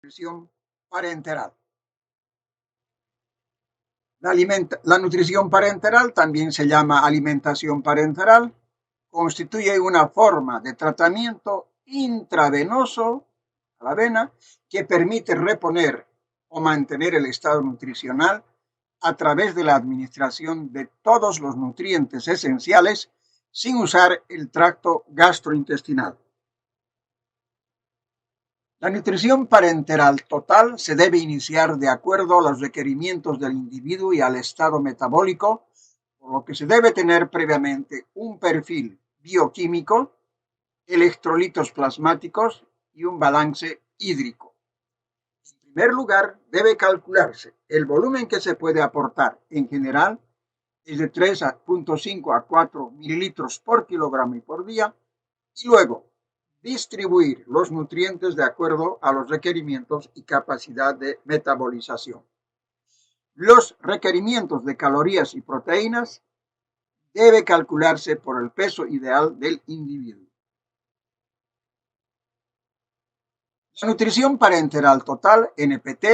nutrición parenteral. La nutrición parenteral, también se llama alimentación parenteral, constituye una forma de tratamiento intravenoso a la vena que permite reponer o mantener el estado nutricional a través de la administración de todos los nutrientes esenciales sin usar el tracto gastrointestinal. La nutrición parenteral total se debe iniciar de acuerdo a los requerimientos del individuo y al estado metabólico, por lo que se debe tener previamente un perfil bioquímico, electrolitos plasmáticos y un balance hídrico. En primer lugar, debe calcularse el volumen que se puede aportar. En general, es de 3.5 a 4 mililitros por kilogramo y por día, y luego distribuir los nutrientes de acuerdo a los requerimientos y capacidad de metabolización. Los requerimientos de calorías y proteínas debe calcularse por el peso ideal del individuo. La nutrición parenteral total, NPT,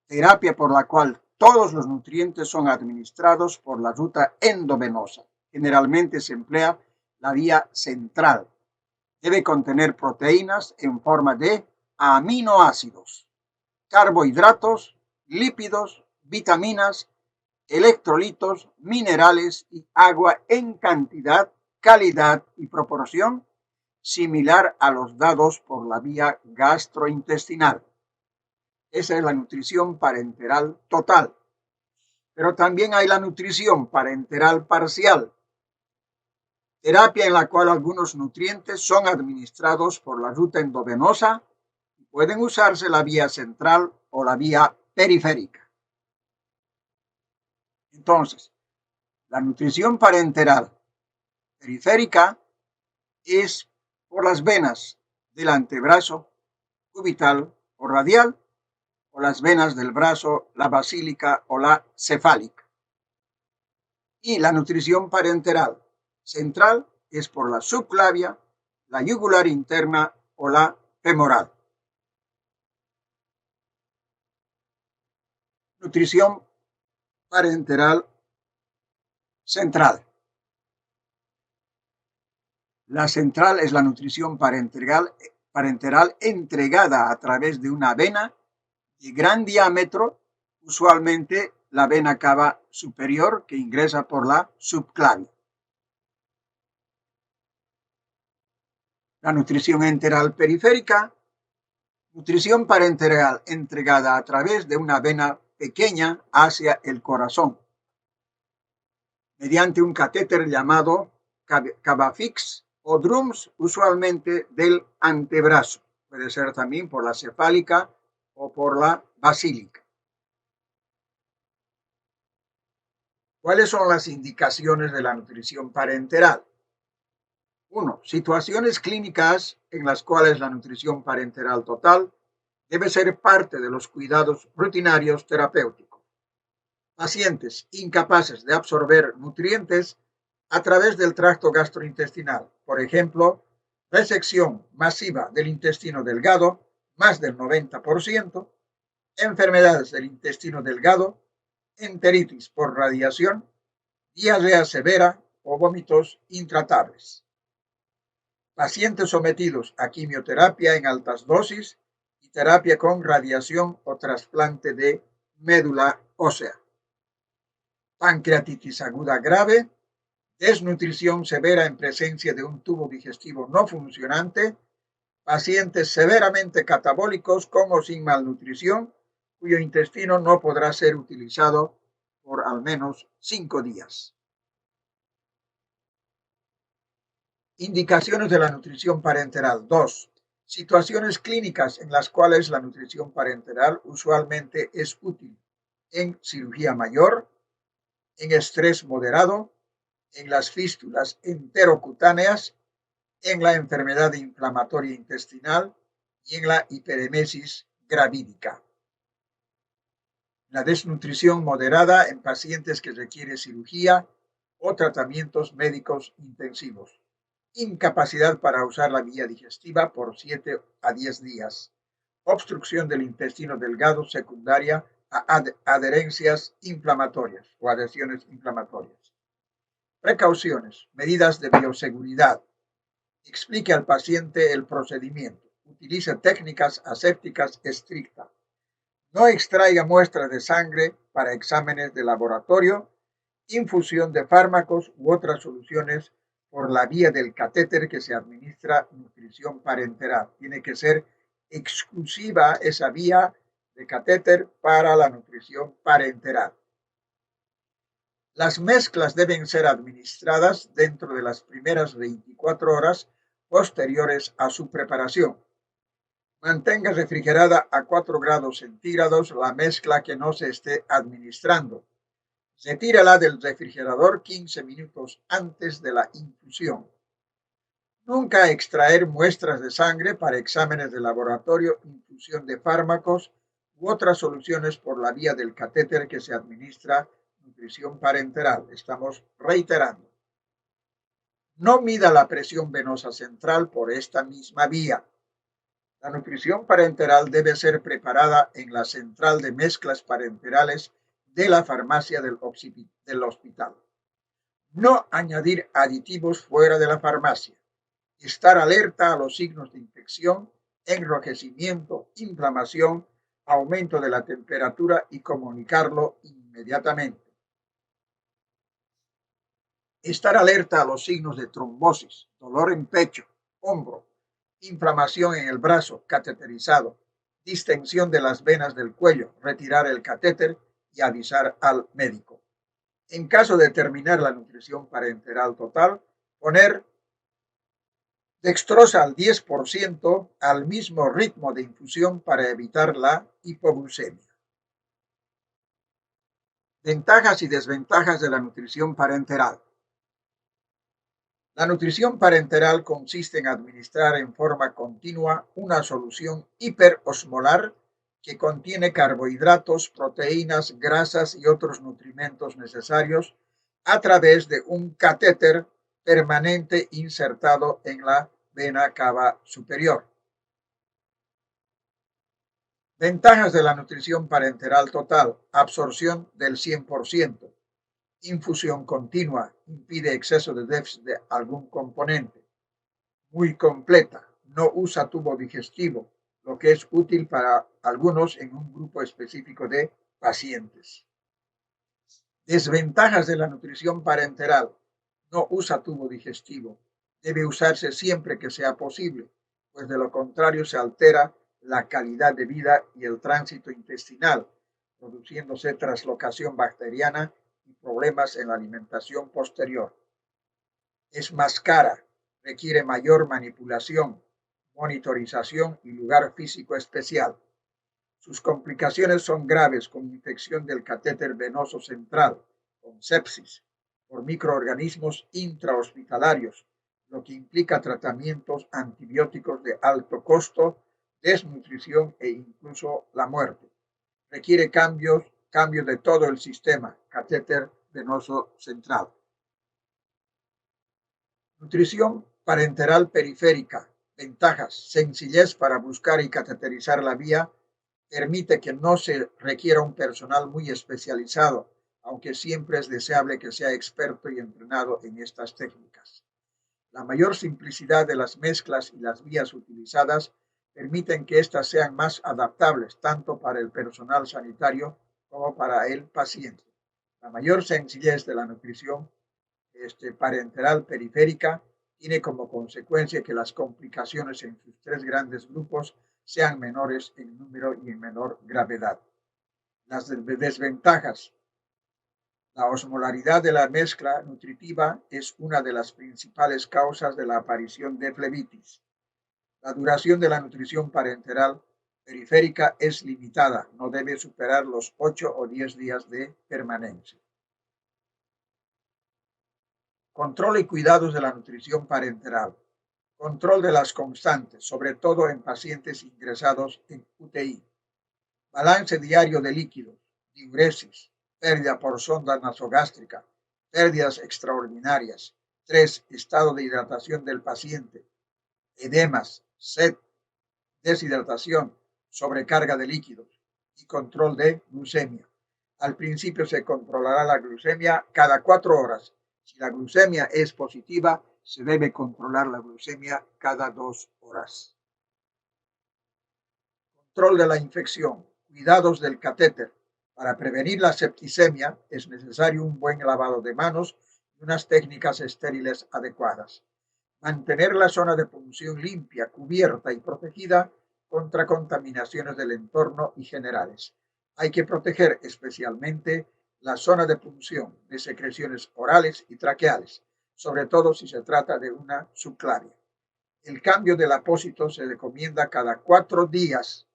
terapia por la cual todos los nutrientes son administrados por la ruta endovenosa. Generalmente se emplea la vía central. Debe contener proteínas en forma de aminoácidos, carbohidratos, lípidos, vitaminas, electrolitos, minerales y agua en cantidad, calidad y proporción similar a los dados por la vía gastrointestinal. Esa es la nutrición parenteral total. Pero también hay la nutrición parenteral parcial, terapia en la cual algunos nutrientes son administrados por la ruta endovenosa y pueden usarse la vía central o la vía periférica. Entonces, la nutrición parenteral periférica es por las venas del antebrazo, cubital o radial, o las venas del brazo, la basílica o la cefálica. Y la nutrición parenteral central es por la subclavia, la yugular interna o la femoral. Nutrición parenteral central. La central es la nutrición parenteral entregada a través de una vena de gran diámetro, usualmente la vena cava superior que ingresa por la subclavia. La nutrición enteral periférica, nutrición parenteral entregada a través de una vena pequeña hacia el corazón, mediante un catéter llamado Cavafix o drums, usualmente del antebrazo. Puede ser también por la cefálica o por la basílica. ¿Cuáles son las indicaciones de la nutrición parenteral? 1. Situaciones clínicas en las cuales la nutrición parenteral total debe ser parte de los cuidados rutinarios terapéuticos. Pacientes incapaces de absorber nutrientes a través del tracto gastrointestinal, por ejemplo, resección masiva del intestino delgado, más del 90%, enfermedades del intestino delgado, enteritis por radiación, diarrea severa o vómitos intratables. Pacientes sometidos a quimioterapia en altas dosis y terapia con radiación o trasplante de médula ósea. Pancreatitis aguda grave, desnutrición severa en presencia de un tubo digestivo no funcionante, pacientes severamente catabólicos con o sin malnutrición, cuyo intestino no podrá ser utilizado por al menos 5 días. Indicaciones de la nutrición parenteral. 2. Situaciones clínicas en las cuales la nutrición parenteral usualmente es útil: en cirugía mayor, en estrés moderado, en las fístulas enterocutáneas, en la enfermedad inflamatoria intestinal y en la hiperemesis gravídica. La desnutrición moderada en pacientes que requieren cirugía o tratamientos médicos intensivos. Incapacidad para usar la vía digestiva por 7 a 10 días. obstrucción del intestino delgado secundaria a adherencias inflamatorias o adhesiones inflamatorias. Precauciones, medidas de bioseguridad. Explique al paciente el procedimiento. Utilice técnicas asépticas estrictas. No extraiga muestras de sangre para exámenes de laboratorio, infusión de fármacos u otras soluciones por la vía del catéter que se administra nutrición parenteral. Tiene que ser exclusiva esa vía de catéter para la nutrición parenteral. Las mezclas deben ser administradas dentro de las primeras 24 horas posteriores a su preparación. Mantenga refrigerada a 4 grados centígrados la mezcla que no se esté administrando. Retírala del refrigerador 15 minutos antes de la infusión. Nunca extraer muestras de sangre para exámenes de laboratorio, infusión de fármacos u otras soluciones por la vía del catéter que se administra nutrición parenteral. Estamos reiterando. No mida la presión venosa central por esta misma vía. La nutrición parenteral debe ser preparada en la central de mezclas parenterales de la farmacia del hospital. No añadir aditivos fuera de la farmacia. Estar alerta a los signos de infección, enrojecimiento, inflamación, aumento de la temperatura y comunicarlo inmediatamente. Estar alerta a los signos de trombosis, dolor en pecho, hombro, inflamación en el brazo cateterizado, distensión de las venas del cuello, retirar el catéter y avisar al médico. En caso de terminar la nutrición parenteral total, poner dextrosa al 10% al mismo ritmo de infusión para evitar la hipoglucemia. Ventajas y desventajas de la nutrición parenteral. La nutrición parenteral consiste en administrar en forma continua una solución hiperosmolar que contiene carbohidratos, proteínas, grasas y otros nutrimentos necesarios a través de un catéter permanente insertado en la vena cava superior. Ventajas de la nutrición parenteral total: absorción del 100%. Infusión continua, impide exceso de déficit de algún componente. Muy completa, no usa tubo digestivo, lo que es útil para algunos en un grupo específico de pacientes. Desventajas de la nutrición parenteral: no usa tubo digestivo. Debe usarse siempre que sea posible, pues de lo contrario se altera la calidad de vida y el tránsito intestinal, produciéndose traslocación bacteriana y problemas en la alimentación posterior. Es más cara, requiere mayor manipulación, monitorización y lugar físico especial. Sus complicaciones son graves, con infección del catéter venoso central, con sepsis, por microorganismos intrahospitalarios, lo que implica tratamientos antibióticos de alto costo, desnutrición e incluso la muerte. Requiere cambio de todo el sistema, catéter venoso central. Nutrición parenteral periférica. Ventajas: sencillez para buscar y cateterizar la vía, permite que no se requiera un personal muy especializado, aunque siempre es deseable que sea experto y entrenado en estas técnicas. La mayor simplicidad de las mezclas y las vías utilizadas permiten que éstas sean más adaptables tanto para el personal sanitario como para el paciente. La mayor sencillez de la nutrición parenteral periférica tiene como consecuencia que las complicaciones en sus 3 grandes grupos sean menores en número y en menor gravedad. Las desventajas: la osmolaridad de la mezcla nutritiva es una de las principales causas de la aparición de flebitis. La duración de la nutrición parenteral periférica es limitada, no debe superar los 8 o 10 días de permanencia. Control y cuidados de la nutrición parenteral. Control de las constantes, sobre todo en pacientes ingresados en UTI. Balance diario de líquidos, diuresis, pérdida por sonda nasogástrica, pérdidas extraordinarias. 3. Estado de hidratación del paciente, edemas, sed, deshidratación, sobrecarga de líquidos y control de glucemia. Al principio se controlará la glucemia cada 4 horas. Si la glucemia es positiva, se debe controlar la glucemia cada 2 horas. Control de la infección. Cuidados del catéter. Para prevenir la septicemia es necesario un buen lavado de manos y unas técnicas estériles adecuadas. Mantener la zona de punción limpia, cubierta y protegida contra contaminaciones del entorno y generales. Hay que proteger especialmente la zona de punción de secreciones orales y traqueales, sobre todo si se trata de una subclavia. El cambio del apósito se recomienda cada 4 días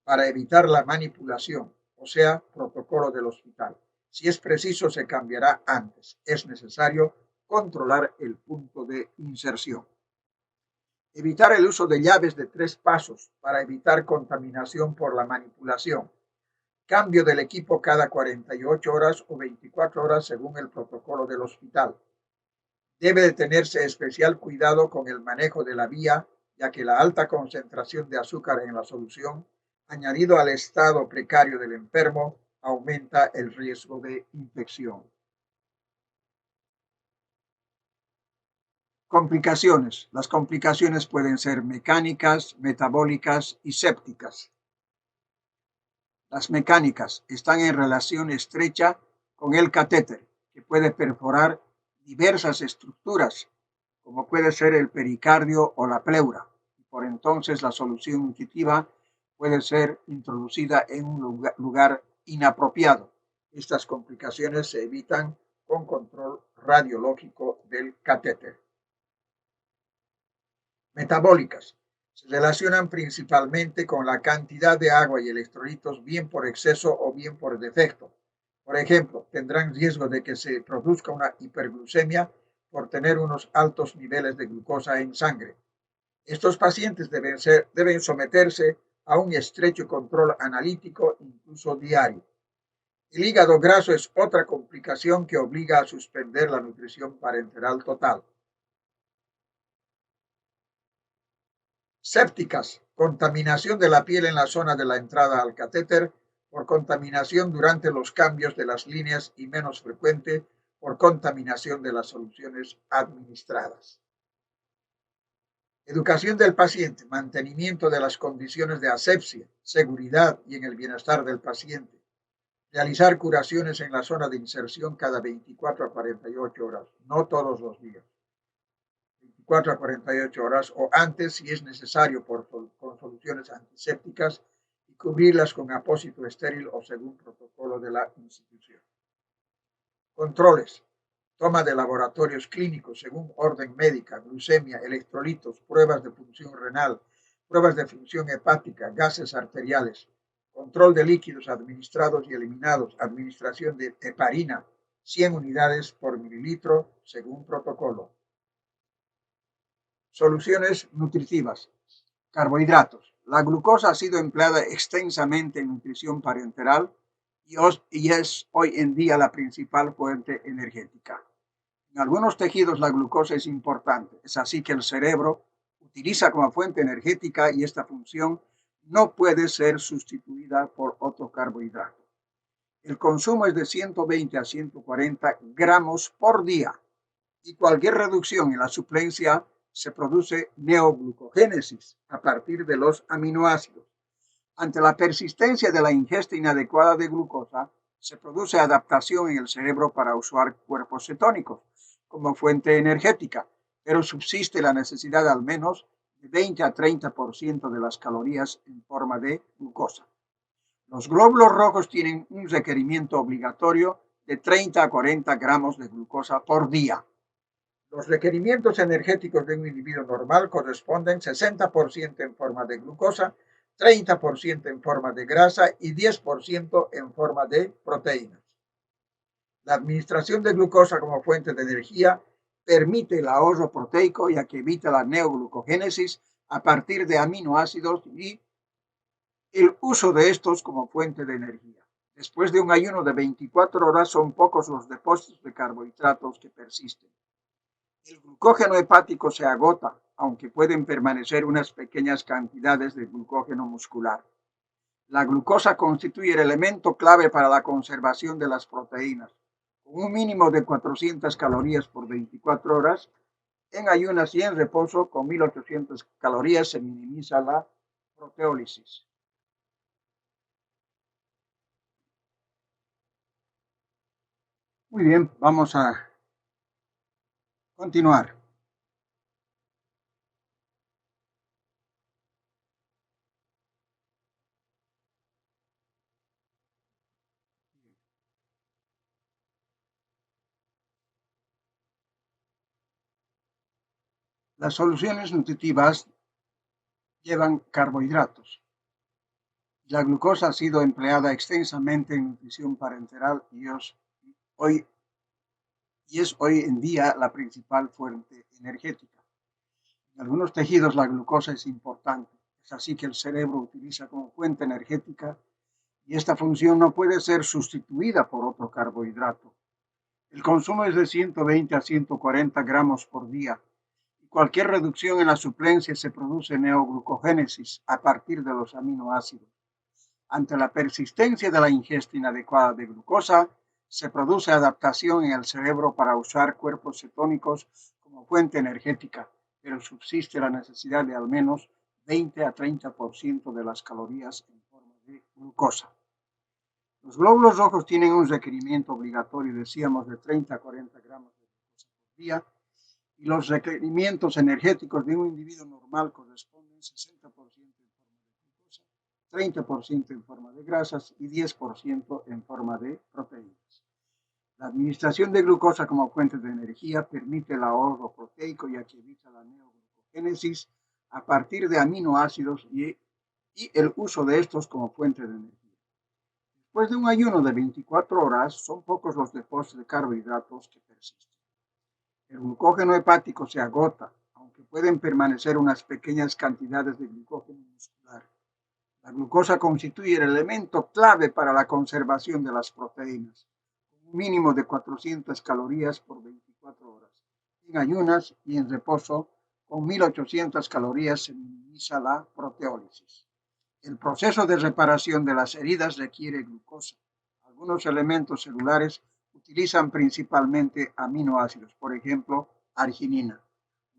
para evitar la manipulación, o sea, protocolo del hospital. Si es preciso, se cambiará antes. Es necesario controlar el punto de inserción. Evitar el uso de llaves de 3 pasos para evitar contaminación por la manipulación. Cambio del equipo cada 48 horas o 24 horas según el protocolo del hospital. Debe de tenerse especial cuidado con el manejo de la vía, ya que la alta concentración de azúcar en la solución, añadido al estado precario del enfermo, aumenta el riesgo de infección. Complicaciones. Las complicaciones pueden ser mecánicas, metabólicas y sépticas. Las mecánicas están en relación estrecha con el catéter, que puede perforar diversas estructuras, como puede ser el pericardio o la pleura. Por entonces, la solución nutritiva puede ser introducida en un lugar inapropiado. Estas complicaciones se evitan con control radiológico del catéter. Metabólicas. Se relacionan principalmente con la cantidad de agua y electrolitos, bien por exceso o bien por defecto. Por ejemplo, tendrán riesgo de que se produzca una hiperglucemia por tener unos altos niveles de glucosa en sangre. Estos pacientes deben someterse a un estrecho control analítico, incluso diario. El hígado graso es otra complicación que obliga a suspender la nutrición parenteral total. Sépticas, contaminación de la piel en la zona de la entrada al catéter por contaminación durante los cambios de las líneas y menos frecuente por contaminación de las soluciones administradas. Educación del paciente, mantenimiento de las condiciones de asepsia, seguridad y en el bienestar del paciente. Realizar curaciones en la zona de inserción cada 24 a 48 horas, no todos los días. 24 a 48 horas o antes si es necesario con soluciones antisépticas y cubrirlas con apósito estéril o según protocolo de la institución. Controles. Toma de laboratorios clínicos según orden médica, glucemia, electrolitos, pruebas de función renal, pruebas de función hepática, gases arteriales, control de líquidos administrados y eliminados, administración de heparina, 100 unidades por mililitro según protocolo. Soluciones nutritivas. Carbohidratos. La glucosa ha sido empleada extensamente en nutrición parenteral y es hoy en día la principal fuente energética. En algunos tejidos la glucosa es importante, es así que el cerebro utiliza como fuente energética y esta función no puede ser sustituida por otro carbohidrato. El consumo es de 120 a 140 gramos por día y cualquier reducción en la suplencia se produce neoglucogénesis a partir de los aminoácidos. Ante la persistencia de la ingesta inadecuada de glucosa, se produce adaptación en el cerebro para usar cuerpos cetónicos como fuente energética, pero subsiste la necesidad al menos de 20 a 30% de las calorías en forma de glucosa. Los glóbulos rojos tienen un requerimiento obligatorio de 30 a 40 gramos de glucosa por día. Los requerimientos energéticos de un individuo normal corresponden 60% en forma de glucosa, 30% en forma de grasa y 10% en forma de proteínas. La administración de glucosa como fuente de energía permite el ahorro proteico ya que evita la neoglucogénesis a partir de aminoácidos y el uso de estos como fuente de energía. Después de un ayuno de 24 horas son pocos los depósitos de carbohidratos que persisten. El glucógeno hepático se agota, aunque pueden permanecer unas pequeñas cantidades de glucógeno muscular. La glucosa constituye el elemento clave para la conservación de las proteínas. Con un mínimo de 400 calorías por 24 horas, en ayunas y en reposo, con 1800 calorías, se minimiza la proteólisis. Muy bien, vamos a continuar. Las soluciones nutritivas llevan carbohidratos. La glucosa ha sido empleada extensamente en nutrición parenteral hoy, es hoy en día la principal fuente energética. En algunos tejidos la glucosa es importante, es así que el cerebro utiliza como fuente energética y esta función no puede ser sustituida por otro carbohidrato. El consumo es de 120 a 140 gramos por día. Cualquier reducción en la suplencia se produce neoglucogénesis a partir de los aminoácidos. Ante la persistencia de la ingesta inadecuada de glucosa, se produce adaptación en el cerebro para usar cuerpos cetónicos como fuente energética, pero subsiste la necesidad de al menos 20 a 30% de las calorías en forma de glucosa. Los glóbulos rojos tienen un requerimiento obligatorio, decíamos, de 30 a 40 gramos de glucosa por día, y los requerimientos energéticos de un individuo normal corresponden 60% en forma de glucosa, 30% en forma de grasas y 10% en forma de proteínas. La administración de glucosa como fuente de energía permite el ahorro proteico, ya que evita la neoglucogénesis a partir de aminoácidos y el uso de estos como fuente de energía. Después de un ayuno de 24 horas, son pocos los depósitos de carbohidratos que persisten. El glucógeno hepático se agota, aunque pueden permanecer unas pequeñas cantidades de glucógeno muscular. La glucosa constituye el elemento clave para la conservación de las proteínas, con un mínimo de 400 calorías por 24 horas. En ayunas y en reposo, con 1800 calorías se minimiza la proteólisis. El proceso de reparación de las heridas requiere glucosa. Algunos elementos celulares utilizan principalmente aminoácidos, por ejemplo, arginina.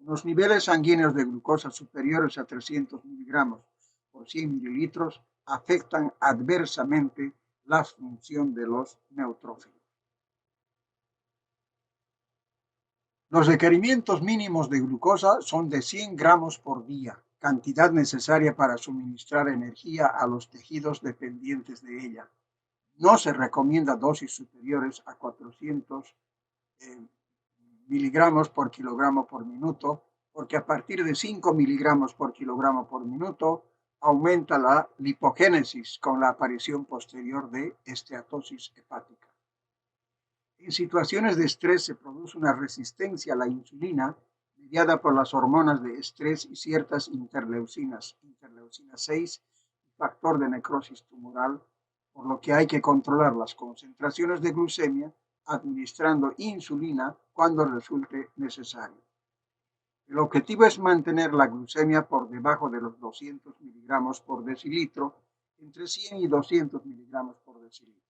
Los niveles sanguíneos de glucosa superiores a 300 miligramos por 100 mililitros afectan adversamente la función de los neutrófilos. Los requerimientos mínimos de glucosa son de 100 gramos por día, cantidad necesaria para suministrar energía a los tejidos dependientes de ella. No se recomienda dosis superiores a 400 miligramos por kilogramo por minuto, porque a partir de 5 miligramos por kilogramo por minuto aumenta la lipogénesis con la aparición posterior de esteatosis hepática. En situaciones de estrés se produce una resistencia a la insulina mediada por las hormonas de estrés y ciertas interleucinas 6 y factor de necrosis tumoral, por lo que hay que controlar las concentraciones de glucemia administrando insulina cuando resulte necesario. El objetivo es mantener la glucemia por debajo de los 200 miligramos por decilitro, entre 100 y 200 miligramos por decilitro,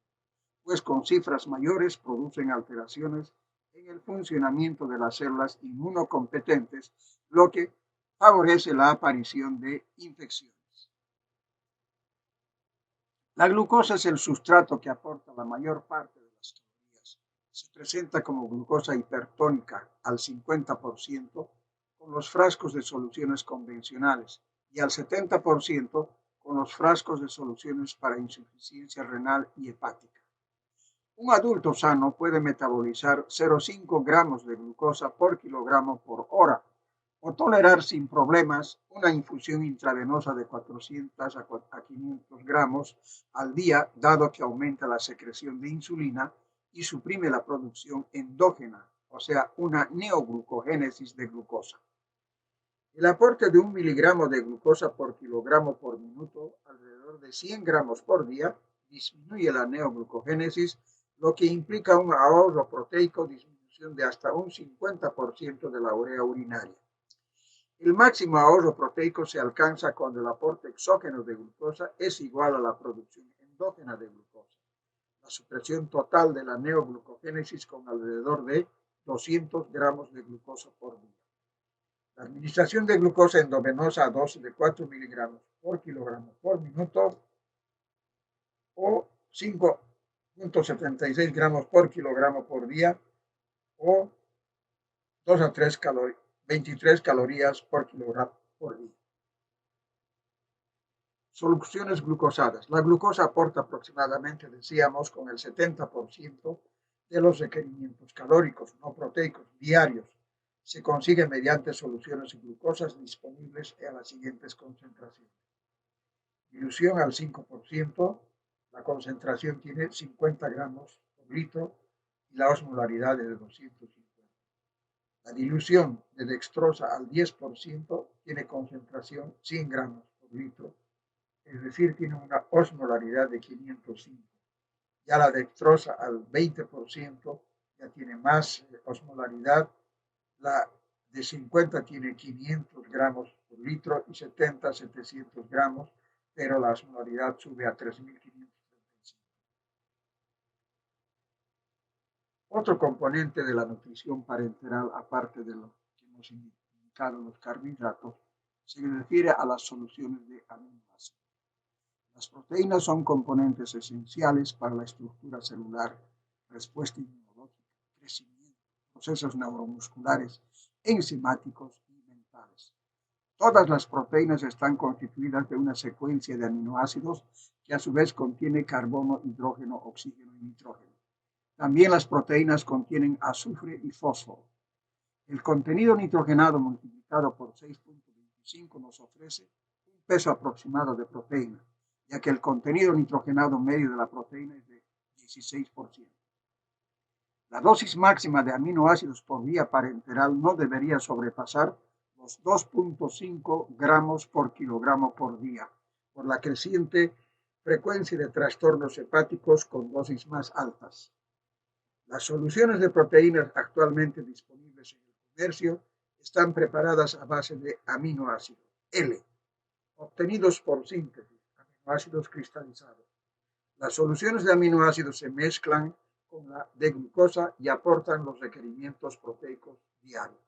pues con cifras mayores producen alteraciones en el funcionamiento de las células inmunocompetentes, lo que favorece la aparición de infecciones. La glucosa es el sustrato que aporta la mayor parte de las calorías. Se presenta como glucosa hipertónica al 50% con los frascos de soluciones convencionales y al 70% con los frascos de soluciones para insuficiencia renal y hepática. Un adulto sano puede metabolizar 0,5 gramos de glucosa por kilogramo por hora o tolerar sin problemas una infusión intravenosa de 400 a 500 gramos al día, dado que aumenta la secreción de insulina y suprime la producción endógena, o sea, una neoglucogénesis de glucosa. El aporte de 1 miligramo de glucosa por kilogramo por minuto, alrededor de 100 gramos por día, disminuye la neoglucogénesis, lo que implica un ahorro proteico, disminución de hasta un 50% de la urea urinaria. El máximo ahorro proteico se alcanza cuando el aporte exógeno de glucosa es igual a la producción endógena de glucosa. La supresión total de la neoglucogénesis con alrededor de 200 gramos de glucosa por día. La administración de glucosa endovenosa a dosis de 4 miligramos por kilogramo por minuto o 5,76 gramos por kilogramo por día o 2 a 3 23 calorías por kilogramo por día. Soluciones glucosadas. La glucosa aporta aproximadamente, decíamos, con el 70% de los requerimientos calóricos no proteicos diarios. Se consigue mediante soluciones glucosas disponibles a las siguientes concentraciones. Dilución al 5%, la concentración tiene 50 gramos por litro y la osmolaridad es de 250. La dilución de dextrosa al 10% tiene concentración 100 gramos por litro, es decir, tiene una osmolaridad de 505. Ya la dextrosa al 20% ya tiene más osmolaridad, la de 50 tiene 500 gramos por litro y 70, 700 gramos, pero la osmolaridad sube a 3.535. Otro componente de la nutrición parenteral, aparte de lo que hemos indicado, los carbohidratos, se refiere a las soluciones de aminoácidos. Las proteínas son componentes esenciales para la estructura celular, respuesta inmunológica, crecimiento, procesos neuromusculares, enzimáticos y mentales. Todas las proteínas están constituidas de una secuencia de aminoácidos que a su vez contiene carbono, hidrógeno, oxígeno y nitrógeno. También las proteínas contienen azufre y fósforo. El contenido nitrogenado multiplicado por 6,25 nos ofrece un peso aproximado de proteína, ya que el contenido nitrogenado medio de la proteína es de 16%. La dosis máxima de aminoácidos por vía parenteral no debería sobrepasar los 2,5 gramos por kilogramo por día, por la creciente frecuencia de trastornos hepáticos con dosis más altas. Las soluciones de proteínas actualmente disponibles en el comercio están preparadas a base de aminoácidos L, obtenidos por síntesis, aminoácidos cristalizados. Las soluciones de aminoácidos se mezclan con la de glucosa y aportan los requerimientos proteicos diarios.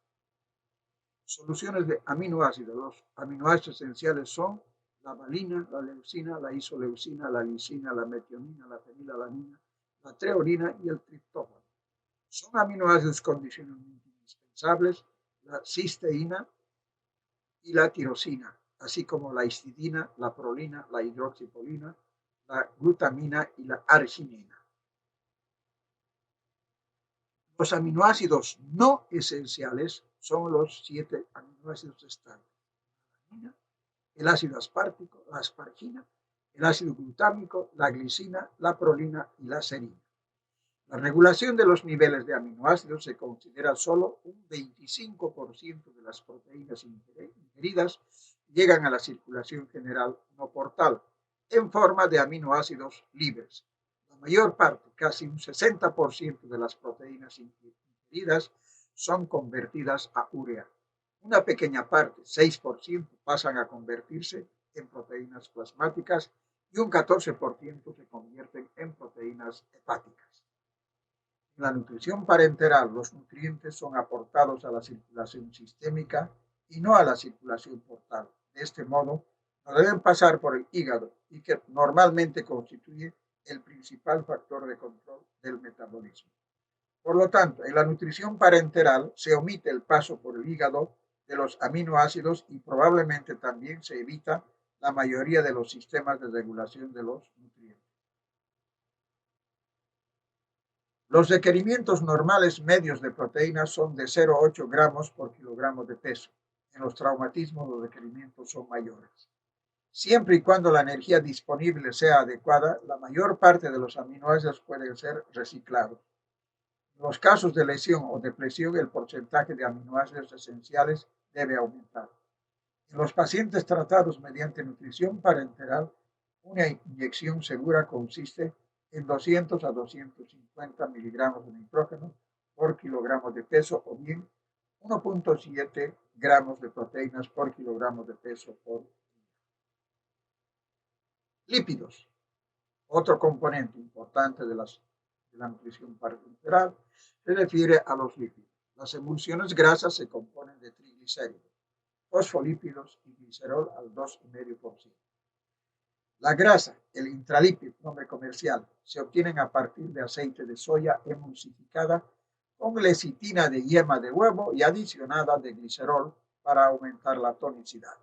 Soluciones de aminoácidos. Los aminoácidos esenciales son la valina, la leucina, la isoleucina, la lisina, la metionina, la fenilalanina, la treonina y el triptófano. Son aminoácidos condicionalmente indispensables la cisteína y la tirosina, así como la histidina, la prolina, la hidroxipolina, la glutamina y la arginina. Los aminoácidos no esenciales son los 7 aminoácidos estándares: el ácido aspartico, la aspargina, el ácido glutámico, la glicina, la prolina y la serina. La regulación de los niveles de aminoácidos se considera solo un 25% de las proteínas ingeridas llegan a la circulación general no portal en forma de aminoácidos libres. La mayor parte, casi un 60% de las proteínas ingeridas son convertidas a urea. Una pequeña parte, 6%, pasan a convertirse en proteínas plasmáticas y un 14% se convierten en proteínas hepáticas. En la nutrición parenteral, los nutrientes son aportados a la circulación sistémica y no a la circulación portal. De este modo, no deben pasar por el hígado y que normalmente constituye el principal factor de control del metabolismo. Por lo tanto, en la nutrición parenteral se omite el paso por el hígado de los aminoácidos y probablemente también se evita la mayoría de los sistemas de regulación de los nutrientes. Los requerimientos normales medios de proteínas son de 0,8 gramos por kilogramo de peso. En los traumatismos los requerimientos son mayores. Siempre y cuando la energía disponible sea adecuada, la mayor parte de los aminoácidos pueden ser reciclados. En los casos de lesión o depresión, el porcentaje de aminoácidos esenciales debe aumentar. En los pacientes tratados mediante nutrición parenteral, una inyección segura consiste en 200 a 250 miligramos de nitrógeno por kilogramo de peso o bien 1,7 gramos de proteínas por kilogramo de peso por día. Lípidos, otro componente importante de la nutrición parenteral, se refiere a los lípidos. Las emulsiones grasas se componen de triglicéridos, fosfolípidos y glicerol al 2,5%. La grasa, el intralípido, nombre comercial, se obtienen a partir de aceite de soya emulsificada con lecitina de yema de huevo y adicionada de glicerol para aumentar la tonicidad.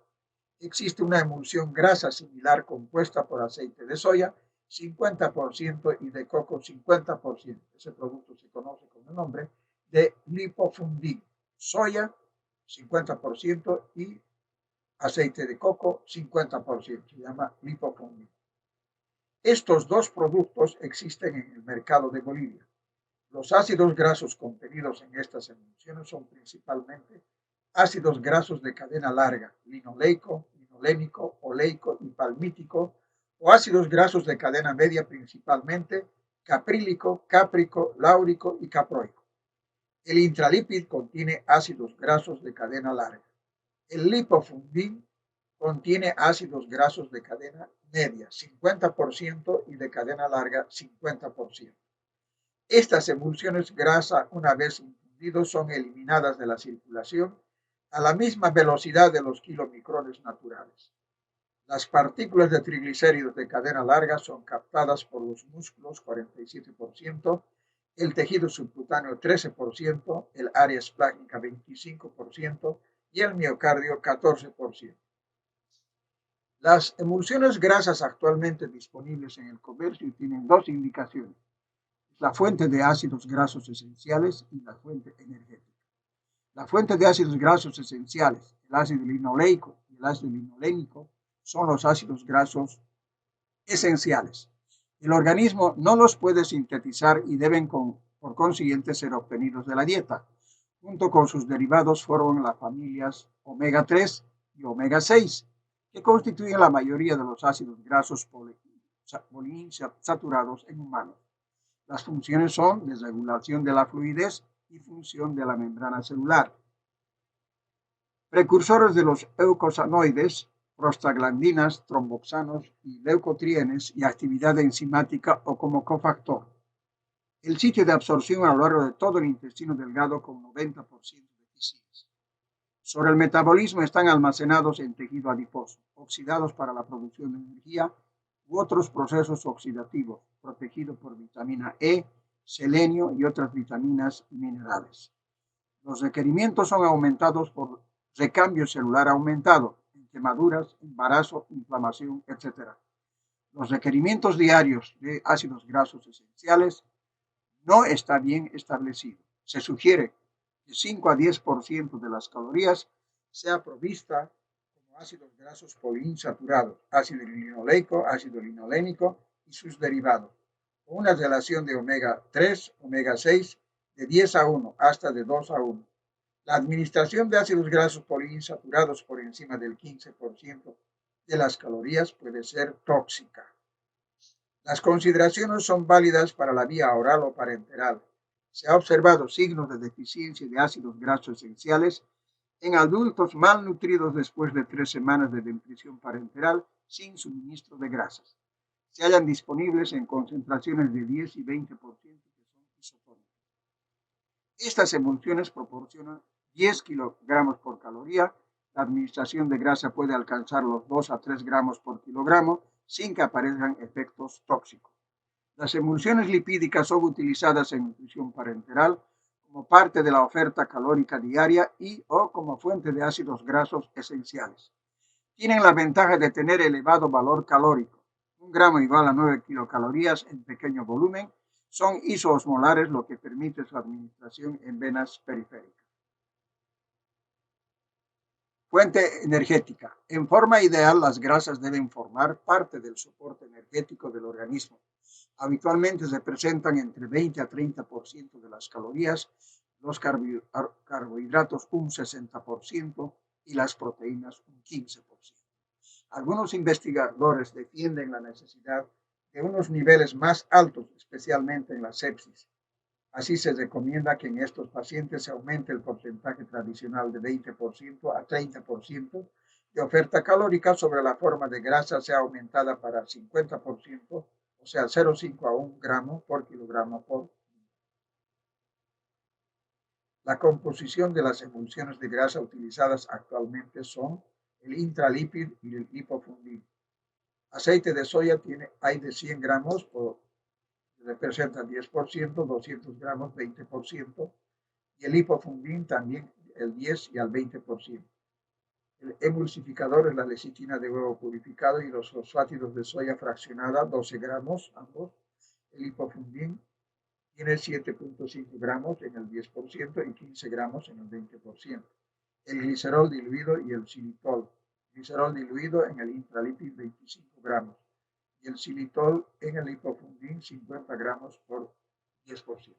Existe una emulsión grasa similar compuesta por aceite de soya 50% y de coco 50%. Ese producto se conoce con el nombre de lipofundin. Soya 50% y aceite de coco 50%. Se llama lipofundin. Estos dos productos existen en el mercado de Bolivia. Los ácidos grasos contenidos en estas emulsiones son principalmente ácidos grasos de cadena larga, linoleico, linolénico, oleico y palmítico, o ácidos grasos de cadena media, principalmente caprílico, cáprico, láurico y caproico. El intralípido contiene ácidos grasos de cadena larga. El lipofundin contiene ácidos grasos de cadena media, 50%, y de cadena larga, 50%. Estas emulsiones grasa, una vez infundidos, son eliminadas de la circulación a la misma velocidad de los kilomicrones naturales. Las partículas de triglicéridos de cadena larga son captadas por los músculos 47%, el tejido subcutáneo 13%, el área esplácnica 25% y el miocardio 14%. Las emulsiones grasas actualmente disponibles en el comercio tienen dos indicaciones: la fuente de ácidos grasos esenciales y la fuente energética. La fuente de ácidos grasos esenciales, el ácido linoleico y el ácido linolénico, son los ácidos grasos esenciales. El organismo no los puede sintetizar y deben por consiguiente ser obtenidos de la dieta. Junto con sus derivados forman las familias omega 3 y omega 6, que constituyen la mayoría de los ácidos grasos poliinsaturados en humanos. Las funciones son desregulación de la fluidez y función de la membrana celular. Precursores de los eucosanoides, prostaglandinas, tromboxanos y leucotrienes, y actividad enzimática o como cofactor. El sitio de absorción a lo largo de todo el intestino delgado con 90% de eficiencia. Sobre el metabolismo están almacenados en tejido adiposo, oxidados para la producción de energía u otros procesos oxidativos, protegido por vitamina E, selenio y otras vitaminas y minerales. Los requerimientos son aumentados por recambio celular aumentado, en quemaduras, embarazo, inflamación, etc. Los requerimientos diarios de ácidos grasos esenciales no está bien establecido. Se sugiere que 5 a 10% de las calorías sea provista como ácidos grasos poliinsaturados, ácido linoleico, ácido linolénico y sus derivados, con una relación de omega 3, omega 6 de 10 a 1 hasta de 2 a 1. La administración de ácidos grasos poliinsaturados por encima del 15% de las calorías puede ser tóxica. Las consideraciones son válidas para la vía oral o parenteral. Se ha observado signos de deficiencia de ácidos grasos esenciales en adultos malnutridos después de 3 semanas de nutrición parenteral sin suministro de grasas. Se hallan disponibles en concentraciones de 10 y 20% que son isotónicas. Estas emulsiones proporcionan 10 kilogramos por caloría. La administración de grasa puede alcanzar los 2 a 3 gramos por kilogramo sin que aparezcan efectos tóxicos. Las emulsiones lipídicas son utilizadas en nutrición parenteral como parte de la oferta calórica diaria y o como fuente de ácidos grasos esenciales. Tienen la ventaja de tener elevado valor calórico. 1 gramo igual a 9 kilocalorías en pequeño volumen. Son isoosmolares, lo que permite su administración en venas periféricas. Fuente energética. En forma ideal, las grasas deben formar parte del soporte energético del organismo. Habitualmente se presentan entre 20 a 30% de las calorías, los carbohidratos un 60% y las proteínas un 15%. Algunos investigadores defienden la necesidad de unos niveles más altos, especialmente en la sepsis. Así se recomienda que en estos pacientes se aumente el porcentaje tradicional de 20% a 30% de oferta calórica sobre la forma de grasa sea aumentada para 50%, o sea, 0,5 a 1 gramo por kilogramo por día. La composición de las emulsiones de grasa utilizadas actualmente son el intralipid y el lipofundin. Aceite de soya hay de 100 gramos, representa 10%, 200 gramos, 20%, y el lipofundin también el 10 y al 20%. El emulsificador es la lecitina de huevo purificado y los fosfátidos de soya fraccionada, 12 gramos ambos. El lipofundin tiene 7,5 gramos en el 10% y 15 gramos en el 20%. El glicerol diluido y el xilitol. Glicerol diluido en el intralipid 25 gramos y el xilitol en el lipofundin 50 gramos por 10%.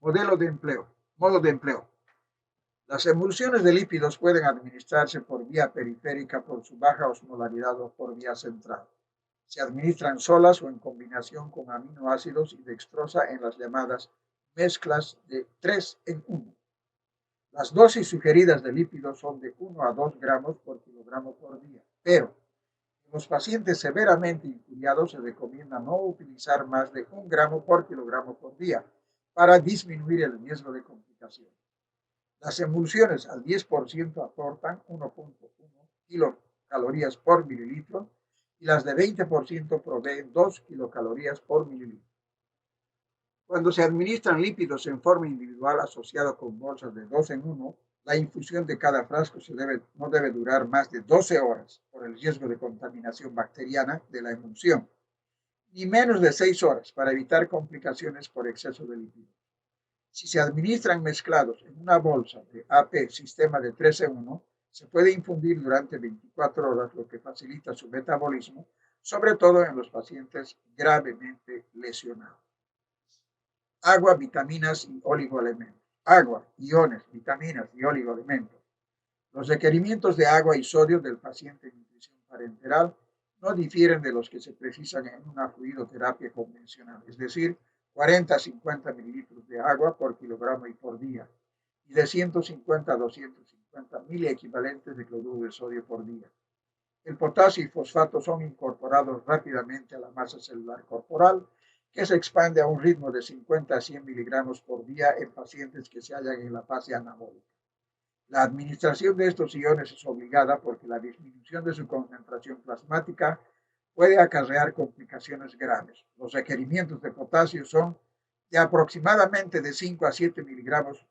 Modo de empleo. Las emulsiones de lípidos pueden administrarse por vía periférica por su baja osmolaridad o por vía central. Se administran solas o en combinación con aminoácidos y dextrosa en las llamadas mezclas de 3 en 1. Las dosis sugeridas de lípidos son de 1 a 2 gramos por kilogramo por día, pero en los pacientes severamente injuriados se recomienda no utilizar más de 1 gramo por kilogramo por día para disminuir el riesgo de complicaciones. Las emulsiones al 10% aportan 1,1 kilocalorías por mililitro y las de 20% proveen 2 kilocalorías por mililitro. Cuando se administran lípidos en forma individual asociado con bolsas de 2 en 1, la infusión de cada frasco no debe durar más de 12 horas por el riesgo de contaminación bacteriana de la emulsión, ni menos de 6 horas para evitar complicaciones por exceso de lípidos. Si se administran mezclados en una bolsa de AP sistema de 3 en 1, se puede infundir durante 24 horas, lo que facilita su metabolismo, sobre todo en los pacientes gravemente lesionados. Agua, vitaminas y oligoelementos. Agua, iones, vitaminas y oligoelementos. Los requerimientos de agua y sodio del paciente en nutrición parenteral no difieren de los que se precisan en una fluidoterapia convencional, es decir, 40 a 50 mililitros de agua por kilogramo y por día, y de 150 a 250 miliequivalentes de cloruro de sodio por día. El potasio y fosfato son incorporados rápidamente a la masa celular corporal, que se expande a un ritmo de 50 a 100 miligramos por día en pacientes que se hallan en la fase anabólica. La administración de estos iones es obligada porque la disminución de su concentración plasmática puede acarrear complicaciones graves. Los requerimientos de potasio son de aproximadamente de 5 a 7 miligramos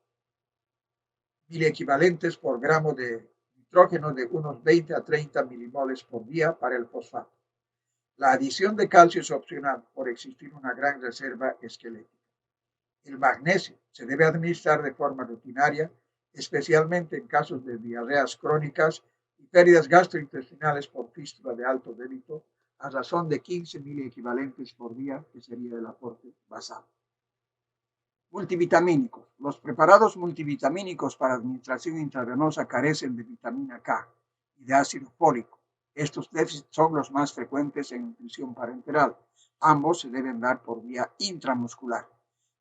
miliequivalentes por gramo de nitrógeno, de unos 20 a 30 milimoles por día para el fosfato. La adición de calcio es opcional por existir una gran reserva esquelética. El magnesio se debe administrar de forma rutinaria, especialmente en casos de diarreas crónicas y pérdidas gastrointestinales por fístula de alto débito, a razón de 15 miliequivalentes por día, que sería el aporte basal. Multivitamínicos. Los preparados multivitamínicos para administración intravenosa carecen de vitamina K y de ácido fólico. Estos déficits son los más frecuentes en nutrición parenteral. Ambos se deben dar por vía intramuscular.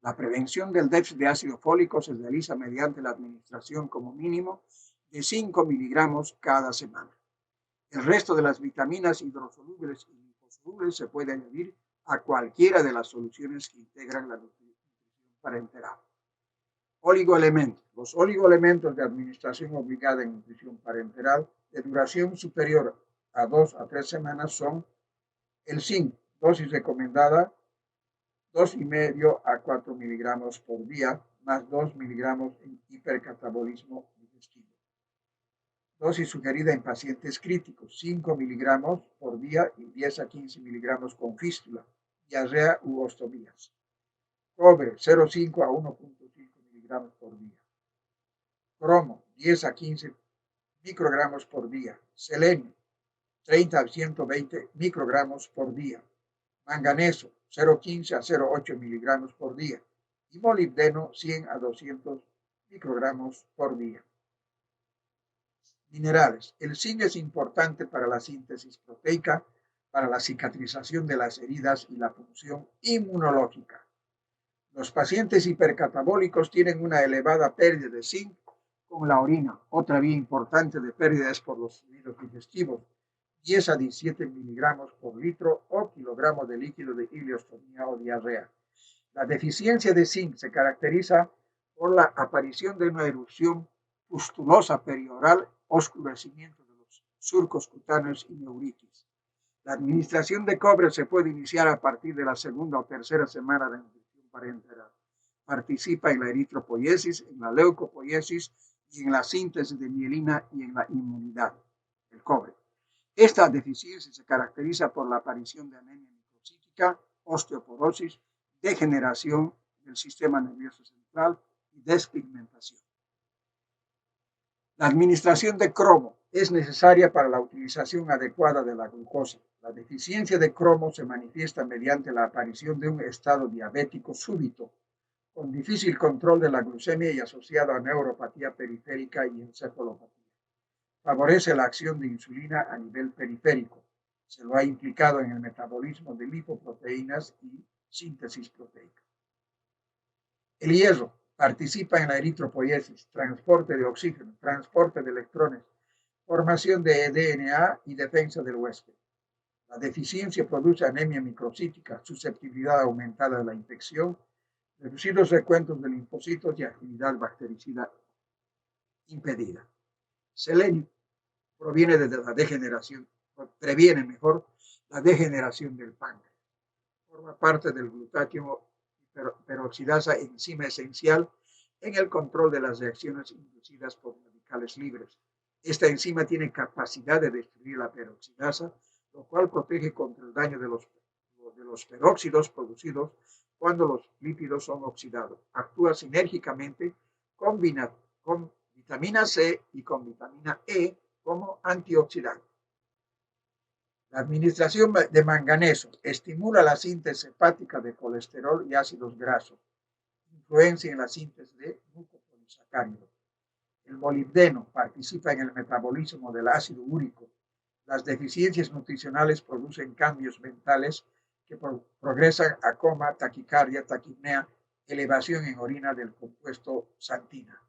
La prevención del déficit de ácido fólico se realiza mediante la administración como mínimo de 5 miligramos cada semana. El resto de las vitaminas hidrosolubles y liposolubles se puede añadir a cualquiera de las soluciones que integran la nutrición parenteral. Oligoelementos. Los oligoelementos de administración obligada en nutrición parenteral de duración superior a 2 a 3 semanas son el zinc, dosis recomendada 2,5 a 4 miligramos por día, más 2 miligramos en hipercatabolismo digestivo. Dosis sugerida en pacientes críticos, 5 miligramos por día y 10 a 15 miligramos con fístula, diarrea u ostomías. Cobre, 0,5 a 1,5 miligramos por día. Cromo, 10 a 15 microgramos por día. Selenio, 30 a 120 microgramos por día. Manganeso, 0,15 a 0,8 miligramos por día. Y molibdeno, 100 a 200 microgramos por día. Minerales. El zinc es importante para la síntesis proteica, para la cicatrización de las heridas y la función inmunológica. Los pacientes hipercatabólicos tienen una elevada pérdida de zinc con la orina. Otra vía importante de pérdida es por los fluidos digestivos, 10 a 17 miligramos por litro o kilogramo de líquido de ileostomía o diarrea. La deficiencia de zinc se caracteriza por la aparición de una erupción pustulosa perioral, oscurecimiento de los surcos cutáneos y neuritis. La administración de cobre se puede iniciar a partir de la segunda o tercera semana de nutrición parenteral. Participa en la eritropoiesis, en la leucopoiesis y en la síntesis de mielina y en la inmunidad. El cobre. Esta deficiencia se caracteriza por la aparición de anemia microcítica, osteoporosis, degeneración del sistema nervioso central y despigmentación. La administración de cromo es necesaria para la utilización adecuada de la glucosa. La deficiencia de cromo se manifiesta mediante la aparición de un estado diabético súbito, con difícil control de la glucemia y asociado a neuropatía periférica y encefalopatía. Favorece la acción de insulina a nivel periférico. Se lo ha implicado en el metabolismo de lipoproteínas y síntesis proteica. El hierro participa en la eritropoiesis, transporte de oxígeno, transporte de electrones, formación de DNA y defensa del huésped. La deficiencia produce anemia microcítica, susceptibilidad aumentada de la infección, reducidos recuentos de linfocitos y actividad bactericida impedida. Selenio proviene de la degeneración, previene mejor la degeneración del páncreas. Forma parte del glutatión peroxidasa, enzima esencial en el control de las reacciones inducidas por radicales libres. Esta enzima tiene capacidad de destruir la peroxidasa, lo cual protege contra el daño de los peróxidos producidos cuando los lípidos son oxidados. Actúa sinérgicamente con vitamina C y con vitamina E como antioxidante. La administración de manganeso estimula la síntesis hepática de colesterol y ácidos grasos, influencia en la síntesis de glucopolisacáridos. El molibdeno participa en el metabolismo del ácido úrico. Las deficiencias nutricionales producen cambios mentales que progresan a coma, taquicardia, taquipnea, elevación en orina del compuesto xantina.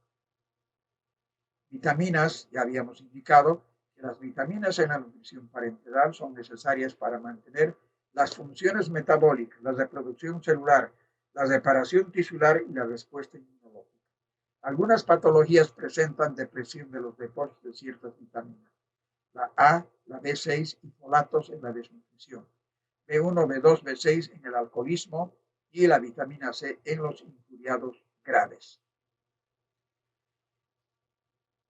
Vitaminas, ya habíamos indicado que las vitaminas en la nutrición parenteral son necesarias para mantener las funciones metabólicas, la reproducción celular, la reparación tisular y la respuesta inmunológica. Algunas patologías presentan depresión de los depósitos de ciertas vitaminas. La A, la B6 y folatos en la desnutrición. B1, B2, B6 en el alcoholismo y la vitamina C en los injuriados graves.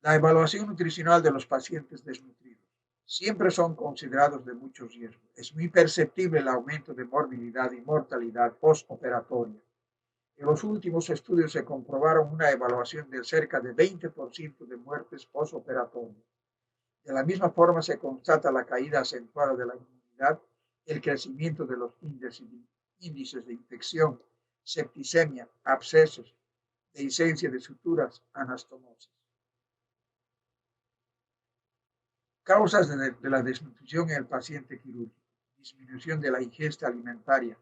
La evaluación nutricional de los pacientes desnutridos siempre son considerados de mucho riesgo. Es muy perceptible el aumento de morbilidad y mortalidad postoperatoria. En los últimos estudios se comprobaron una evaluación de cerca de 20% de muertes postoperatorias. De la misma forma se constata la caída acentuada de la inmunidad, el crecimiento de los índices de infección, septicemia, abscesos, dehiscencia de suturas, anastomosis. Causas de la desnutrición en el paciente quirúrgico: disminución de la ingesta alimentaria,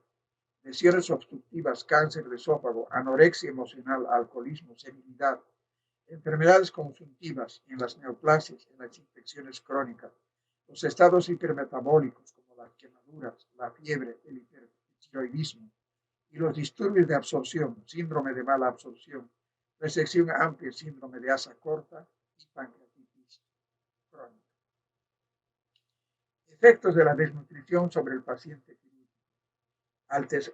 lesiones obstructivas, cáncer de esófago, anorexia emocional, alcoholismo, senilidad, enfermedades conjuntivas en las neoplasias, en las infecciones crónicas, los estados hipermetabólicos como las quemaduras, la fiebre, el hipertiroidismo y los disturbios de absorción, síndrome de mala absorción, resección amplia, síndrome de asa corta y pancreatitis crónica. Efectos de la desnutrición sobre el paciente quirúrgico: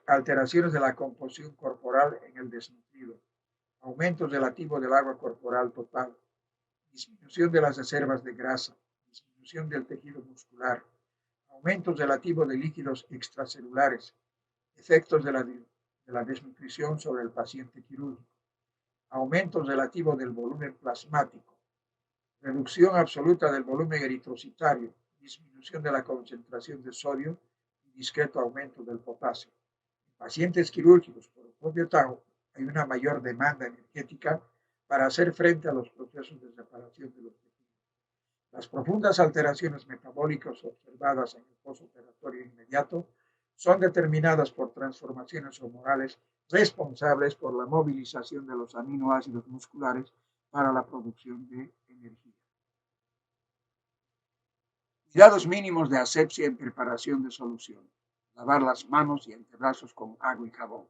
alteraciones de la composición corporal en el desnutrido, aumento relativo del agua corporal total, disminución de las reservas de grasa, disminución del tejido muscular, aumento relativo de líquidos extracelulares, efectos de la desnutrición sobre el paciente quirúrgico, aumento relativo del volumen plasmático, reducción absoluta del volumen eritrocitario, disminución de la concentración de sodio y discreto aumento del potasio. En pacientes quirúrgicos, por el propio Tao, hay una mayor demanda energética para hacer frente a los procesos de reparación de los tejidos. Las profundas alteraciones metabólicas observadas en el postoperatorio inmediato son determinadas por transformaciones hormonales responsables por la movilización de los aminoácidos musculares para la producción de energía. Cuidados mínimos de asepsia en preparación de solución. Lavar las manos y antebrazos con agua y jabón.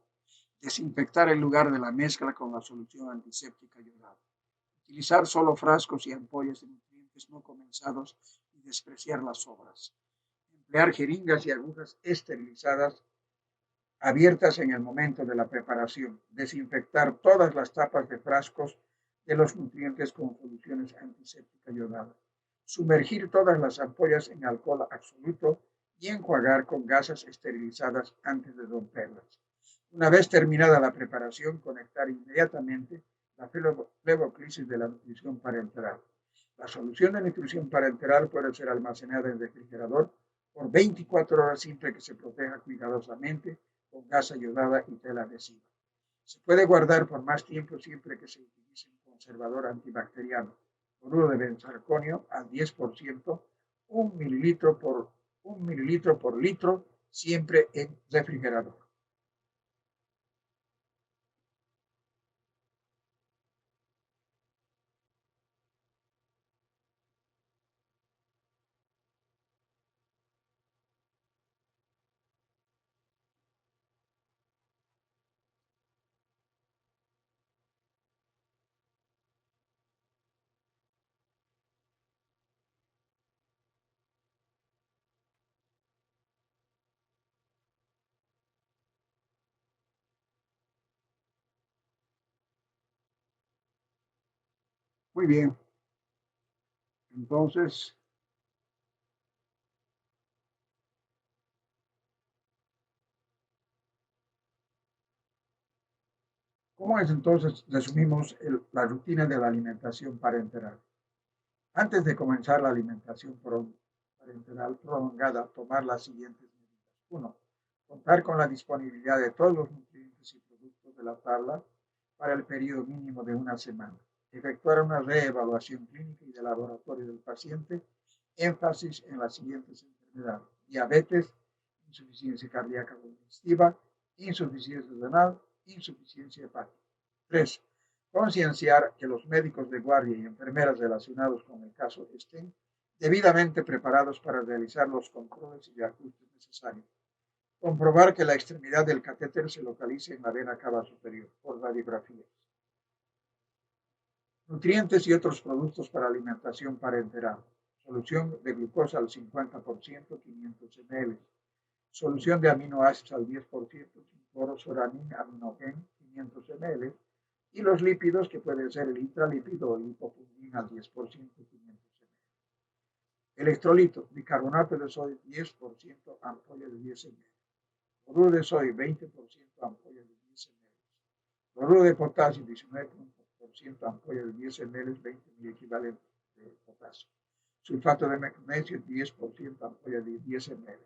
Desinfectar el lugar de la mezcla con la solución antiséptica yodada. Utilizar solo frascos y ampollas de nutrientes no comenzados y despreciar las sobras. Emplear jeringas y agujas esterilizadas abiertas en el momento de la preparación. Desinfectar todas las tapas de frascos de los nutrientes con soluciones antisépticas yodadas. Sumergir todas las ampollas en alcohol absoluto y enjuagar con gasas esterilizadas antes de romperlas. Una vez terminada la preparación, conectar inmediatamente la fleboclisis de la nutrición parenteral. La solución de nutrición parenteral puede ser almacenada en el refrigerador por 24 horas siempre que se proteja cuidadosamente con gasa yodada y tela adhesiva. Se puede guardar por más tiempo siempre que se utilice un conservador antibacteriano. Cloruro de benzalconio al 10%, 1 mililitro por litro, siempre en refrigerador. Muy bien. Entonces, ¿cómo es entonces, resumimos la rutina de la alimentación parenteral? Antes de comenzar la alimentación parenteral prolongada, tomar las siguientes medidas. 1. Contar con la disponibilidad de todos los nutrientes y productos de la tabla para el periodo mínimo de una semana. Efectuar una reevaluación clínica y de laboratorio del paciente. Énfasis en las siguientes enfermedades: diabetes, insuficiencia cardíaca o digestiva, insuficiencia renal, insuficiencia hepática. 3. Concienciar que los médicos de guardia y enfermeras relacionados con el caso estén debidamente preparados para realizar los controles y ajustes necesarios. Comprobar que la extremidad del catéter se localice en la vena cava superior por radiografías. Nutrientes y otros productos para alimentación parenteral. Solución de glucosa al 50%, 500 ml. Solución de aminoácidos al 10%, clorosoranin aminogen, 500 ml. Y los lípidos, que pueden ser el intralípido o el lipofungin al 10%, 500 ml. Electrolitos: bicarbonato de sodio 10%, ampolla de 10 ml. Cloruro de sodio 20%, ampolla de 10 ml. Cloruro de potasio 19%, ampolla de 10 ml, 20 mil equivalentes de potasio. Sulfato de magnesio 10%, ampolla de 10 ml.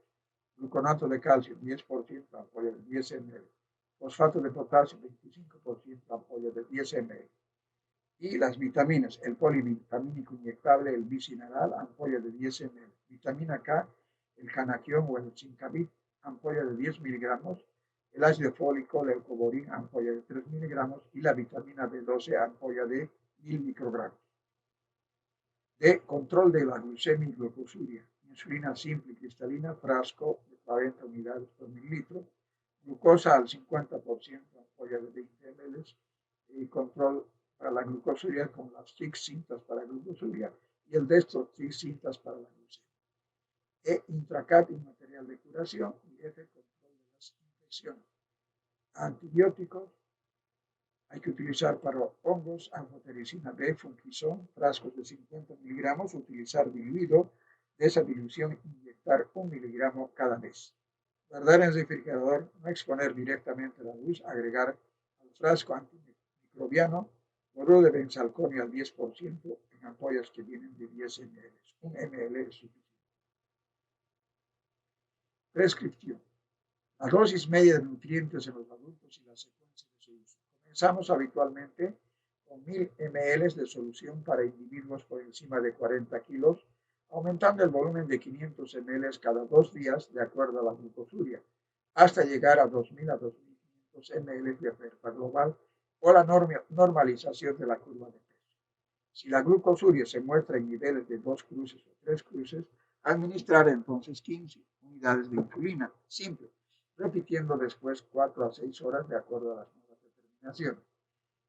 Gluconato de calcio 10%, ampolla de 10 ml. Fosfato de potasio 25%, ampolla de 10 ml. Y las vitaminas: el polivitamínico inyectable, el bicineral, ampolla de 10 ml. Vitamina K, el canaquión o el zincabit, ampolla de 10 miligramos. El ácido fólico, el leucovorin, ampolla de 3 miligramos. Y la vitamina B12, ampolla de 1000 microgramos. De control de la glucemia y glucosuria: insulina simple y cristalina, frasco de 40 unidades por mililitro. Glucosa al 50%, ampolla de 20 ml. Y control para la glucosuria con las TIC cintas para glucosuria y el dextro TIC cintas para la glucemia. E Intracat, un material de curación. Y F, control de las infecciones. Antibióticos: hay que utilizar para hongos anfotericina B, fungizón, frascos de 50 miligramos, utilizar diluido. De esa dilución, inyectar 1 miligramo cada vez. Guardar en el refrigerador, no exponer directamente a la luz. Agregar al frasco antimicrobiano cloruro de benzalconio al 10% en ampollas que vienen de 10 ml. 1 ml es suficiente. Prescripción: la dosis media de nutrientes en los adultos y la secuencia de su uso. Comenzamos habitualmente con 1000 ml de solución para individuos por encima de 40 kilos, aumentando el volumen de 500 ml cada 2 días de acuerdo a la glucosuria. hasta llegar a 2.000 a 2.500 ml de oferta global o la normalización de la curva de peso. Si la glucosuria se muestra en niveles de 2 cruces o 3 cruces, administrar entonces 15 unidades de insulina simple, repitiendo después 4 a 6 horas de acuerdo a las nuevas determinaciones.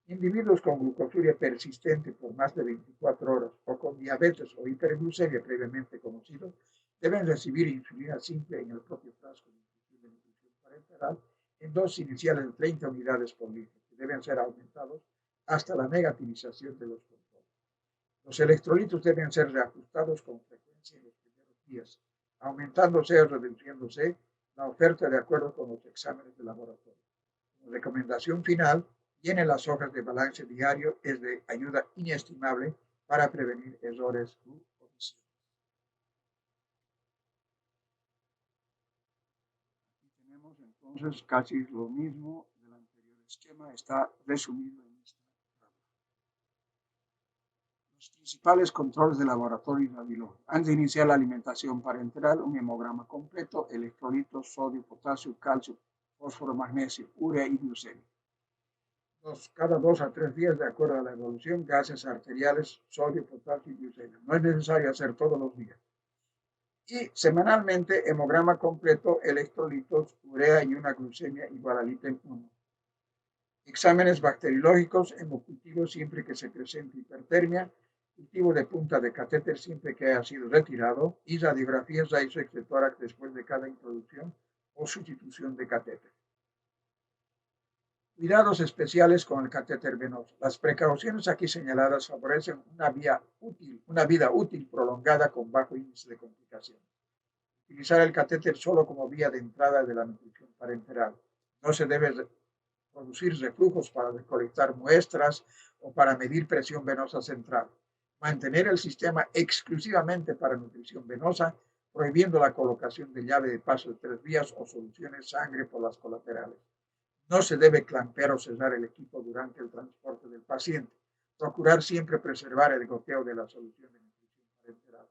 Individuos con glucosuria persistente por más de 24 horas o con diabetes o hiperglucemia previamente conocidos deben recibir insulina simple en el propio frasco de nutrición parenteral en dosis iniciales de 30 unidades por litro, que deben ser aumentados hasta la negativización de los controles. Los electrolitos deben ser reajustados con frecuencia en los primeros días, aumentándose o reduciéndose la oferta de acuerdo con los exámenes de laboratorio. Como recomendación final, llene las hojas de balance diario, es de ayuda inestimable para prevenir errores u omisiones. Aquí tenemos entonces casi lo mismo del anterior esquema, está resumido en esta tabla. Los principales controles de laboratorio y radiológico. Antes de iniciar la alimentación parenteral, un hemograma completo, electrolitos, sodio, potasio, calcio, fósforo, magnesio, urea y glucemia. Cada 2 a 3 días, de acuerdo a la evolución, gases arteriales, sodio, potasio y glucemia. No es necesario hacer todos los días. Y semanalmente, hemograma completo, electrolitos, urea y una glucemia igual al ítem 1. Exámenes bacteriológicos, hemocultivo siempre que se presente hipertermia, cultivo de punta de catéter siempre que haya sido retirado y radiografías Ray-X de tórax después de cada introducción o sustitución de catéter. Cuidados especiales con el catéter venoso. Las precauciones aquí señaladas favorecen una vida útil prolongada con bajo índice de complicaciones. Utilizar el catéter solo como vía de entrada de la nutrición parenteral. No se debe producir reflujos para recolectar muestras o para medir presión venosa central. Mantener el sistema exclusivamente para nutrición venosa, prohibiendo la colocación de llave de paso de 3 vías o soluciones sangre por las colaterales. No se debe clampear o cerrar el equipo durante el transporte del paciente. Procurar siempre preservar el goteo de la solución de nutrición parenteral.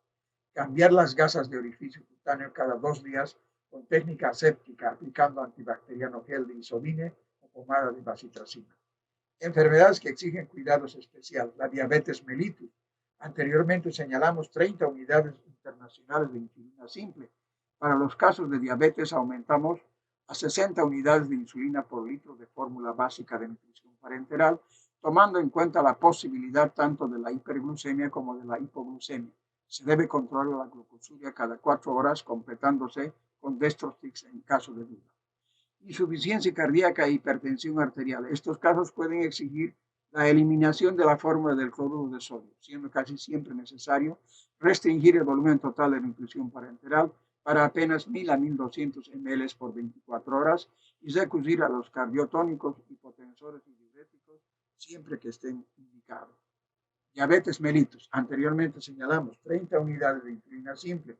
Cambiar las gasas de orificio cutáneo cada 2 días con técnica aséptica, aplicando antibacteriano gel de isodine o pomada de bacitracina. Enfermedades que exigen cuidados especiales. La diabetes mellitus. Anteriormente señalamos 30 unidades internacionales de insulina simple. Para los casos de diabetes aumentamos a 60 unidades de insulina por litro de fórmula básica de nutrición parenteral, tomando en cuenta la posibilidad tanto de la hiperglucemia como de la hipoglucemia. Se debe controlar la glucosuria cada 4 horas, completándose con Destrostix en caso de duda. Insuficiencia cardíaca e hipertensión arterial. Estos casos pueden exigir la eliminación de la fórmula del cloruro de sodio, siendo casi siempre necesario restringir el volumen total de nutrición parenteral para apenas 1.000 a 1.200 ml por 24 horas y recurrir a los cardiotónicos, hipotensores y diuréticos siempre que estén indicados. Diabetes mellitus. Anteriormente señalamos 30 unidades de insulina simple.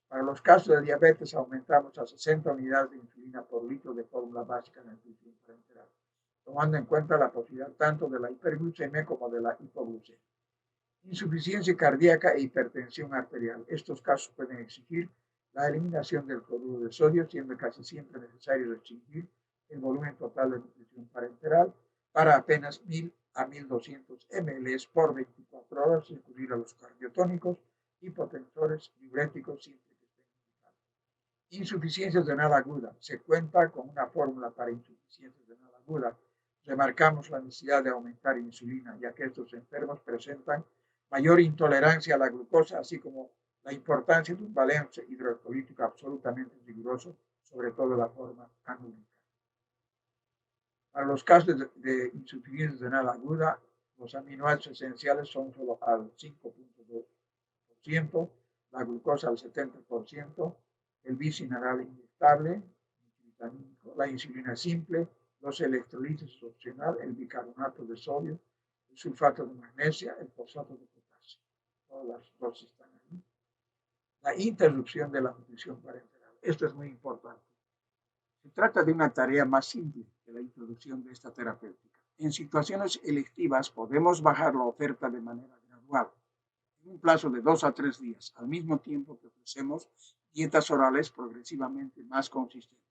Para los casos de diabetes aumentamos a 60 unidades de insulina por litro de fórmula básica de nutrición parenteral, tomando en cuenta la posibilidad tanto de la hiperglucemia como de la hipoglucemia. Insuficiencia cardíaca e hipertensión arterial. Estos casos pueden exigir la eliminación del cloruro de sodio, siendo casi siempre necesario restringir el volumen total de nutrición parenteral para apenas 1.000 a 1.200 ml por 24 horas, recurrir a los cardiotónicos, hipotensores, diuréticos, siempre que estén indicados. Insuficiencia renal aguda. Se cuenta con una fórmula para insuficiencia renal aguda. Remarcamos la necesidad de aumentar insulina, ya que estos enfermos presentan mayor intolerancia a la glucosa, así como la importancia de un balance hidrocolítico absolutamente riguroso, sobre todo la forma anúrica. Para los casos de insuficiencia renal aguda, los aminoácidos esenciales son solo al 5.2%, la glucosa al 70%, el bicineral inyectable, la insulina simple, los electrolitos opcional, el bicarbonato de sodio, el sulfato de magnesia, el fosfato de potasio. Todas las dosis están ahí. La interrupción de la nutrición parenteral. Esto es muy importante. Se trata de una tarea más simple que la introducción de esta terapéutica. En situaciones electivas podemos bajar la oferta de manera gradual, en un plazo de 2 a 3 días, al mismo tiempo que ofrecemos dietas orales progresivamente más consistentes.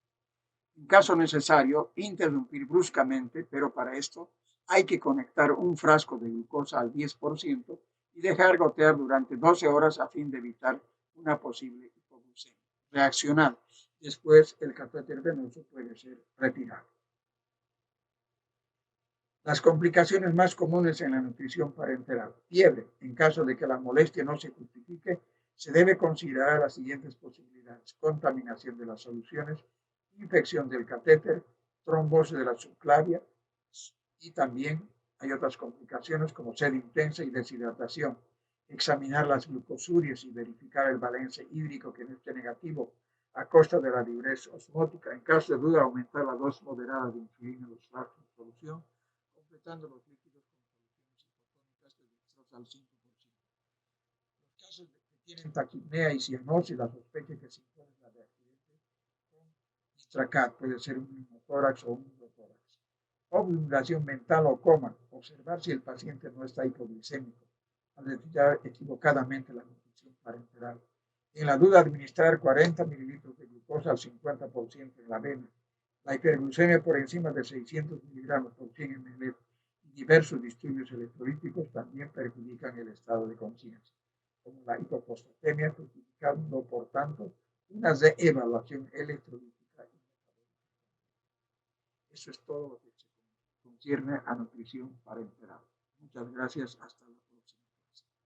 En caso necesario, interrumpir bruscamente, pero para esto hay que conectar un frasco de glucosa al 10% y dejar gotear durante 12 horas a fin de evitar una posible hipoglucemia reaccional. Después, el catéter venoso puede ser retirado. Las complicaciones más comunes en la nutrición parenteral. Fiebre. En caso de que la molestia no se justifique, se debe considerar las siguientes posibilidades: contaminación de las soluciones, infección del catéter, trombosis de la subclavia, y también hay otras complicaciones como sed intensa y deshidratación. Examinar las glucosurias y verificar el balance hídrico que no esté negativo a costa de la diuresis osmótica. En caso de duda, aumentar la dosis moderada de insulina en los frascos de solución, completando los líquidos con soluciones hipotónicas de dextrosa al 5%. Los casos que tienen taquipnea y cianosis, la sospecha que se impone la de accidente con Istracat, puede ser un pneumotórax o un neumotórax. Oblungación mental o coma, observar si el paciente no está hipoglicémico, al detectar equivocadamente la nutrición parenteral. En la duda, administrar 40 mililitros de glucosa al 50% en la vena. La hiperglucemia por encima de 600 miligramos por 100 ml y diversos disturbios electrolíticos también perjudican el estado de conciencia, como la hipofosfatemia, justificando, por tanto, una evaluación electrolítica. Eso es todo lo que se concierne a nutrición parenteral. Muchas gracias. Hasta luego.